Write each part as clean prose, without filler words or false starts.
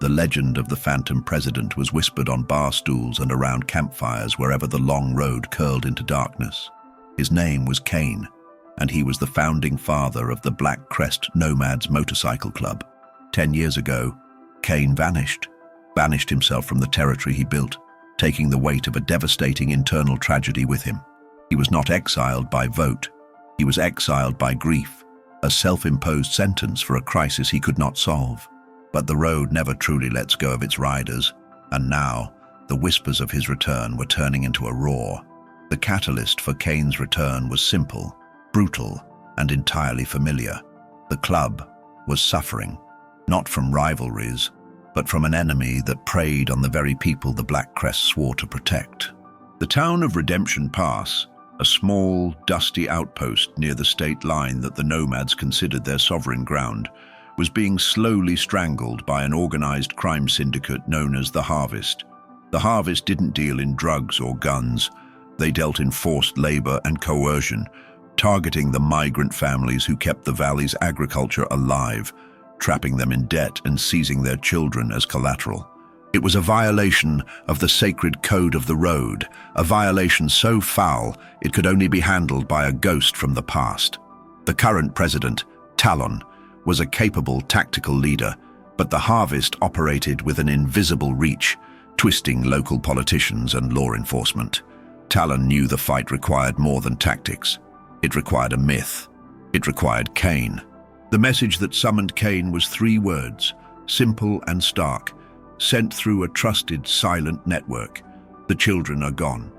The legend of the Phantom President was whispered on bar stools and around campfires wherever the long road curled into darkness. His name was Cain, and he was the founding father of the Black Crest Nomads Motorcycle Club. 10 years ago, Cain vanished himself from the territory he built, taking the weight of a devastating internal tragedy with him. He was not exiled by vote. He was exiled by grief, a self-imposed sentence for a crisis he could not solve. But the road never truly lets go of its riders, and now the whispers of his return were turning into a roar. The catalyst for Cain's return was simple, brutal, and entirely familiar. The club was suffering, not from rivalries, but from an enemy that preyed on the very people the Black Crest swore to protect. The town of Redemption Pass, a small, dusty outpost near the state line that the nomads considered their sovereign ground, was being slowly strangled by an organized crime syndicate known as the Harvest. The Harvest didn't deal in drugs or guns. They dealt in forced labor and coercion, targeting the migrant families who kept the valley's agriculture alive, trapping them in debt and seizing their children as collateral. It was a violation of the sacred code of the road, a violation so foul it could only be handled by a ghost from the past. The current president, Talon, was a capable tactical leader, but the Harvest operated with an invisible reach, twisting local politicians and law enforcement. Talon knew the fight required more than tactics. It required a myth. It required Cain. The message that summoned Cain was 3 words, simple and stark, sent through a trusted, silent network. The children are gone.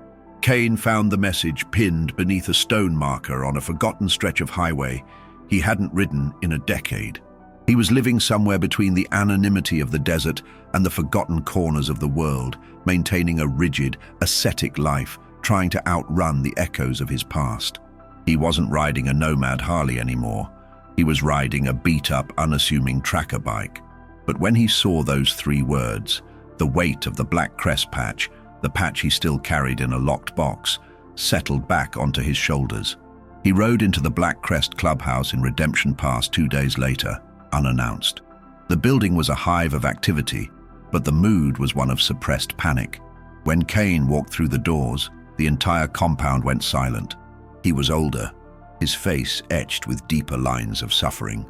Cain found the message pinned beneath a stone marker on a forgotten stretch of highway he hadn't ridden in a decade. He was living somewhere between the anonymity of the desert and the forgotten corners of the world, maintaining a rigid, ascetic life, trying to outrun the echoes of his past. He wasn't riding a nomad Harley anymore. He was riding a beat-up, unassuming tracker bike. But when he saw those 3 words, the weight of the Black Crest patch, the patch he still carried in a locked box, settled back onto his shoulders. He rode into the Black Crest clubhouse in Redemption Pass 2 days later, unannounced. The building was a hive of activity, but the mood was one of suppressed panic. When Cain walked through the doors, the entire compound went silent. He was older, his face etched with deeper lines of suffering,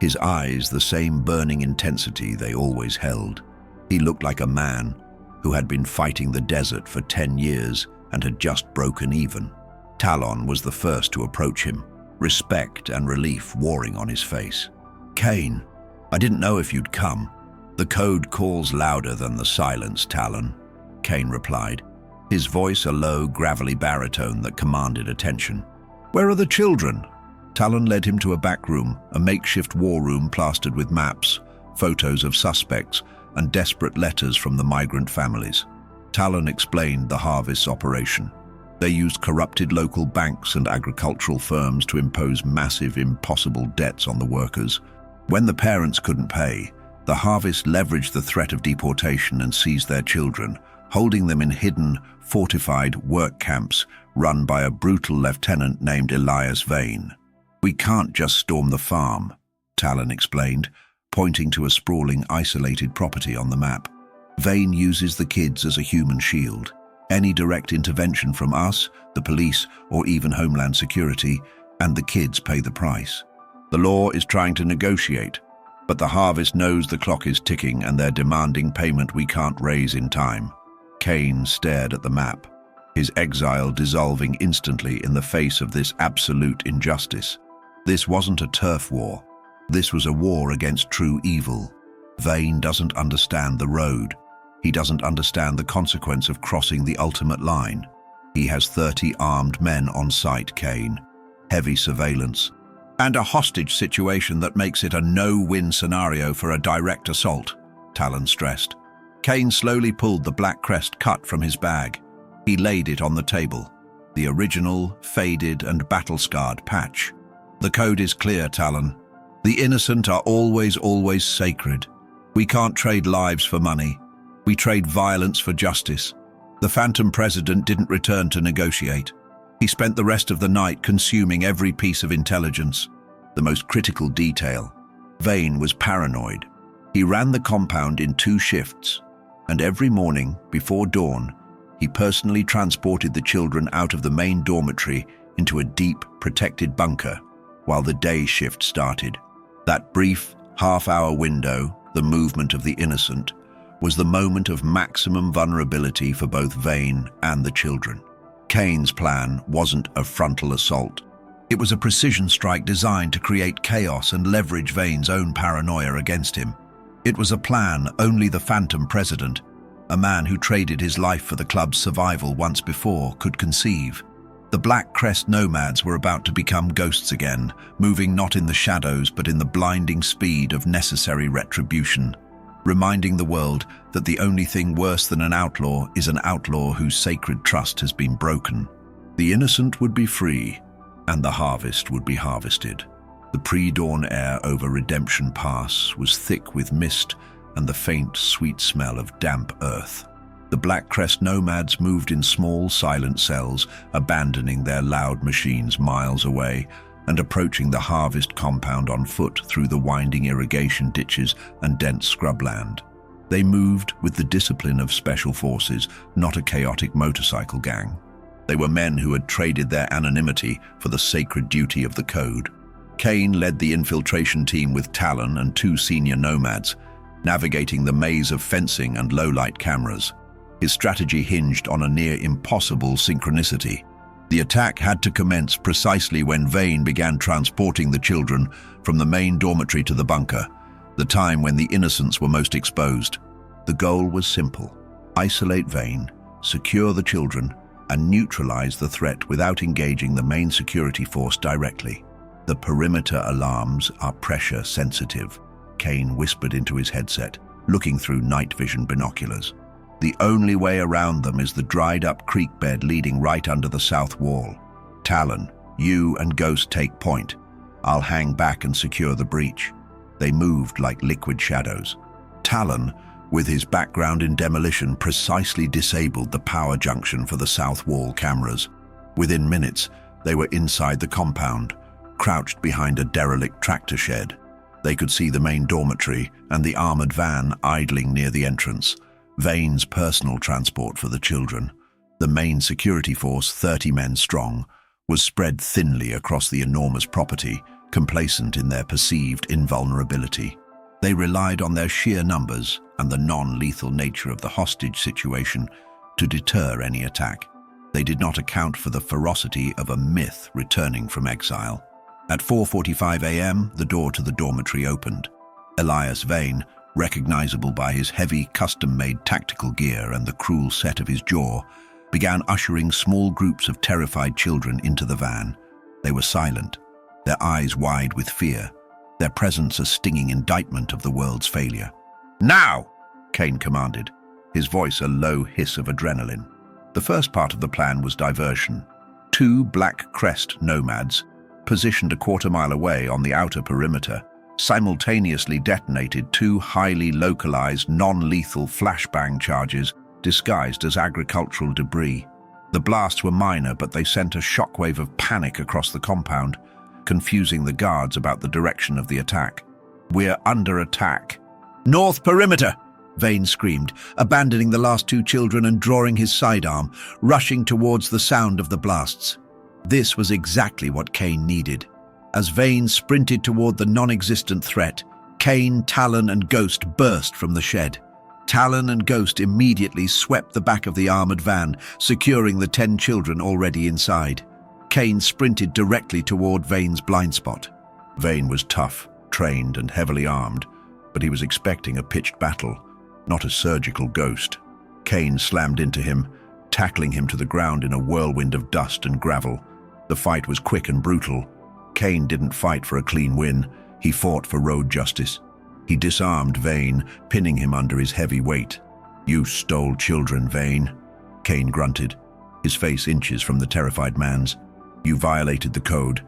his eyes the same burning intensity they always held. He looked like a man who had been fighting the desert for 10 years and had just broken even. Talon was the first to approach him, respect and relief warring on his face. "Cain, I didn't know if you'd come. The code calls louder than the silence, Talon," Cain replied, his voice a low, gravelly baritone that commanded attention. "Where are the children?" Talon led him to a back room, a makeshift war room plastered with maps, photos of suspects, and desperate letters from the migrant families. Talon explained the Harvest's operation. They used corrupted local banks and agricultural firms to impose massive, impossible debts on the workers. When the parents couldn't pay, the Harvest leveraged the threat of deportation and seized their children, holding them in hidden, fortified work camps run by a brutal lieutenant named Elias Vane. "We can't just storm the farm," Talon explained, pointing to a sprawling, isolated property on the map. "Vane uses the kids as a human shield. Any direct intervention from us, the police, or even Homeland Security, and the kids pay the price. The law is trying to negotiate, but the Harvest knows the clock is ticking and they're demanding payment we can't raise in time." Cain stared at the map, his exile dissolving instantly in the face of this absolute injustice. This wasn't a turf war. This was a war against true evil. Vane doesn't understand the road. He doesn't understand the consequence of crossing the ultimate line. He has 30 armed men on site, Cain. Heavy surveillance. And a hostage situation that makes it a no-win scenario for a direct assault, Talon stressed. Cain slowly pulled the Black Crest cut from his bag. He laid it on the table. The original, faded and battle-scarred patch. "The code is clear, Talon. The innocent are always sacred. We can't trade lives for money. We trade violence for justice. The Phantom President didn't return to negotiate. He spent the rest of the night consuming every piece of intelligence. The most critical detail. Vane was paranoid. He ran the compound in 2 shifts, and every morning, before dawn, he personally transported the children out of the main dormitory into a deep, protected bunker while the day shift started. That brief, half-hour window, the movement of the innocent, was the moment of maximum vulnerability for both Vane and the children. Cain's plan wasn't a frontal assault. It was a precision strike designed to create chaos and leverage Vane's own paranoia against him. It was a plan only the Phantom President, a man who traded his life for the club's survival once before, could conceive. The Black Crest Nomads were about to become ghosts again, moving not in the shadows but in the blinding speed of necessary retribution, reminding the world that the only thing worse than an outlaw is an outlaw whose sacred trust has been broken. The innocent would be free, and the harvest would be harvested. The pre-dawn air over Redemption Pass was thick with mist and the faint, sweet smell of damp earth. The Black Crest Nomads moved in small, silent cells, abandoning their loud machines miles away and approaching the harvest compound on foot through the winding irrigation ditches and dense scrubland. They moved with the discipline of special forces, not a chaotic motorcycle gang. They were men who had traded their anonymity for the sacred duty of the code. Cain led the infiltration team with Talon and 2 senior nomads, navigating the maze of fencing and low-light cameras. His strategy hinged on a near-impossible synchronicity. The attack had to commence precisely when Vane began transporting the children from the main dormitory to the bunker, the time when the innocents were most exposed. The goal was simple: isolate Vane, secure the children, and neutralize the threat without engaging the main security force directly. "The perimeter alarms are pressure sensitive," Cain whispered into his headset, looking through night vision binoculars. "The only way around them is the dried-up creek bed leading right under the south wall. Talon, you and Ghost take point. I'll hang back and secure the breach." They moved like liquid shadows. Talon, with his background in demolition, precisely disabled the power junction for the south wall cameras. Within minutes, they were inside the compound, crouched behind a derelict tractor shed. They could see the main dormitory and the armored van idling near the entrance, Vane's personal transport for the children. The main security force, 30 men strong, was spread thinly across the enormous property, complacent in their perceived invulnerability. They relied on their sheer numbers and the non-lethal nature of the hostage situation to deter any attack. They did not account for the ferocity of a myth returning from exile. At 4:45 a.m., the door to the dormitory opened. Elias Vane, recognizable by his heavy, custom-made tactical gear and the cruel set of his jaw, began ushering small groups of terrified children into the van. They were silent, their eyes wide with fear, their presence a stinging indictment of the world's failure. "Now!" Cain commanded, his voice a low hiss of adrenaline. The first part of the plan was diversion. 2 Black Crest Nomads, positioned a quarter-mile away on the outer perimeter, simultaneously detonated 2 highly localized, non-lethal flashbang charges disguised as agricultural debris. The blasts were minor, but they sent a shockwave of panic across the compound, confusing the guards about the direction of the attack. "We're under attack." "North perimeter!" Vane screamed, abandoning the last 2 children and drawing his sidearm, rushing towards the sound of the blasts. This was exactly what Cain needed. As Vane sprinted toward the non-existent threat, Cain, Talon, and Ghost burst from the shed. Talon and Ghost immediately swept the back of the armored van, securing the 10 children already inside. Cain sprinted directly toward Vane's blind spot. Vane was tough, trained, and heavily armed, but he was expecting a pitched battle, not a surgical ghost. Cain slammed into him, tackling him to the ground in a whirlwind of dust and gravel. The fight was quick and brutal. Cain didn't fight for a clean win. He fought for road justice. He disarmed Vane, pinning him under his heavy weight. "You stole children, Vane," Cain grunted, his face inches from the terrified man's. "You violated the code.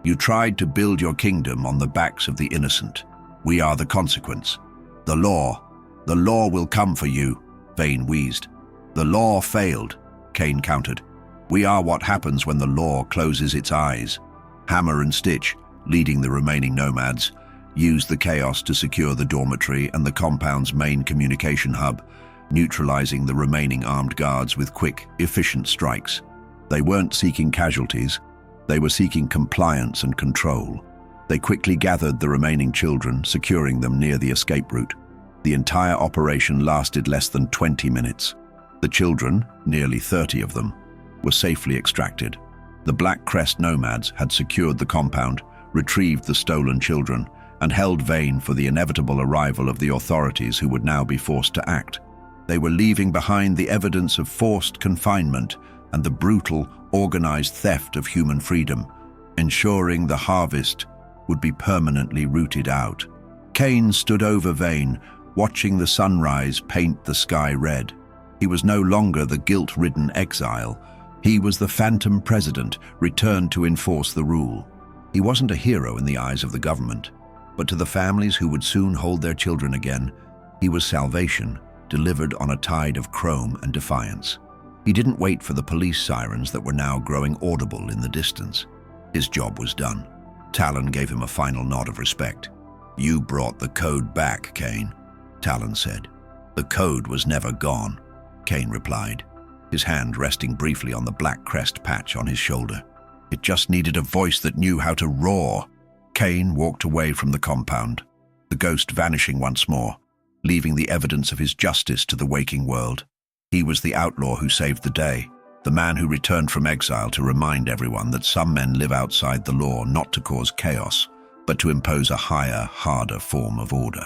You tried to build your kingdom on the backs of the innocent. We are the consequence. The law will come for you," Vane wheezed. "The law failed," Cain countered. "We are what happens when the law closes its eyes." Hammer and Stitch, leading the remaining nomads, used the chaos to secure the dormitory and the compound's main communication hub, neutralizing the remaining armed guards with quick, efficient strikes. They weren't seeking casualties, they were seeking compliance and control. They quickly gathered the remaining children, securing them near the escape route. The entire operation lasted less than 20 minutes. The children, nearly 30 of them, were safely extracted. The Black Crest Nomads had secured the compound, retrieved the stolen children, and held Vane for the inevitable arrival of the authorities who would now be forced to act. They were leaving behind the evidence of forced confinement and the brutal, organized theft of human freedom, ensuring the harvest would be permanently rooted out. Cain stood over Vane, watching the sunrise paint the sky red. He was no longer the guilt-ridden exile. He was the phantom president, returned to enforce the rule. He wasn't a hero in the eyes of the government, but to the families who would soon hold their children again, he was salvation, delivered on a tide of chrome and defiance. He didn't wait for the police sirens that were now growing audible in the distance. His job was done. Talon gave him a final nod of respect. "You brought the code back, Cain," Talon said. "The code was never gone," Cain replied, his hand resting briefly on the Black Crest patch on his shoulder. "It just needed a voice that knew how to roar." Cain walked away from the compound, the ghost vanishing once more, leaving the evidence of his justice to the waking world. He was the outlaw who saved the day, the man who returned from exile to remind everyone that some men live outside the law not to cause chaos, but to impose a higher, harder form of order.